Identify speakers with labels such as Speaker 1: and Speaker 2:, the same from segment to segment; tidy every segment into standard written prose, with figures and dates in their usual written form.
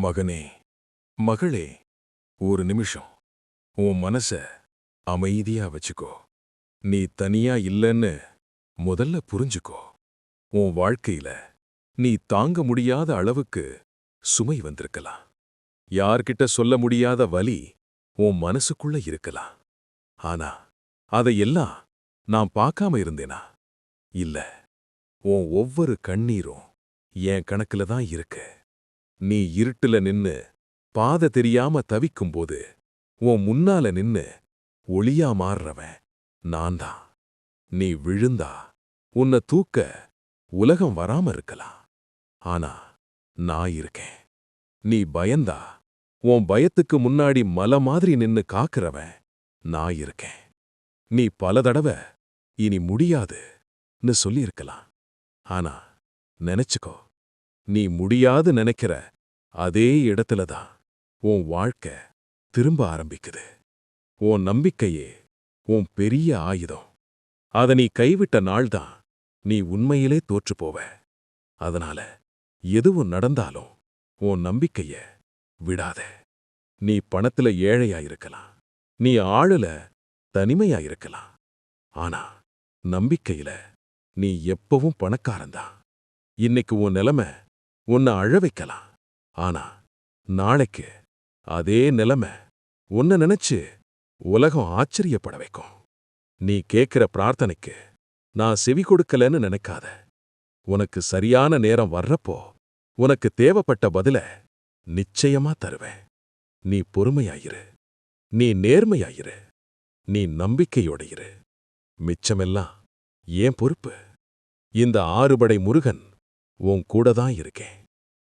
Speaker 1: மகனே, மகளே, ஒரு நிமிஷம் உன் மனச அமைதியா வச்சுக்கோ. நீ தனியா இல்லன்னு முதல்ல புரிஞ்சுக்கோ. உன் வாழ்க்கையில நீ தாங்க முடியாத அளவுக்கு சுமை வந்திருக்கலாம். யார்கிட்ட சொல்ல முடியாத வலி உன் மனசுக்குள்ள இருக்கலாம். ஆனா அதையெல்லாம் நான் பார்க்காம இருந்தேனா? இல்ல. உன் ஒவ்வொரு கண்ணீரும் என் கணக்குல தான் இருக்கு. நீ இருட்டுல நின்னு பாதை தெரியாம தவிக்கும்போது உன் முன்னால நின்னு ஒளியா மாறுறவன் நான் தான். நீ விழுந்தா உன்னை தூக்க உலகம் வராம இருக்கலாம். ஆனா நான் இருக்கேன். நீ பயந்தா உன் பயத்துக்கு முன்னாடி மலை மாதிரி நின்னு காக்குறவன் நான் இருக்கேன். நீ பல தடவை இனி முடியாதுன்னு சொல்லியிருக்கலாம். ஆனா நினைச்சுக்கோ, நீ முடியாது நினைக்கிற அதே இடத்துல தான் உன் வாழ்க்கை திரும்ப ஆரம்பிக்குது. உன் நம்பிக்கையே உன் பெரிய ஆயுதம். அதை நீ கைவிட்ட நாள்தான் நீ உண்மையிலே தோற்றுப் போவ. அதனால எதுவும் நடந்தாலும் உன் நம்பிக்கைய விடாத. நீ பணத்துல ஏழையாயிருக்கலாம், நீ ஆளுல தனிமையாயிருக்கலாம். ஆனா நம்பிக்கையில நீ எப்பவும் பணக்காரன்தான். இன்னைக்கு உன் நிலைமை உன்னை அழ வைக்கலாம். ஆனா நாளைக்கு அதே நிலைமை உன்னை நினைச்சு உலகம் ஆச்சரியப்பட வைக்கும். நீ கேட்கிற பிரார்த்தனைக்கு நான் செவி கொடுக்கலன்னு நினைக்காத. உனக்கு சரியான நேரம் வர்றப்போ உனக்கு தேவைப்பட்ட பதில நிச்சயமா தருவேன். நீ பொறுமையாயிரு, நீ நேர்மையாயிரு, நீ நம்பிக்கையோட இரு. மிச்சமெல்லாம் ஏன் பொறுப்பு. இந்த ஆறுபடை முருகன் உன் கூட தான் இருக்கேன்.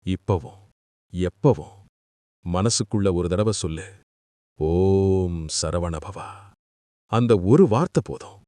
Speaker 1: இப்பவும் எப்பவும் மனசுக்குள்ள ஒரு தடவை சொல்லு, ஓம் சரவணபவா. அந்த ஒரு வார்த்தை போதும்.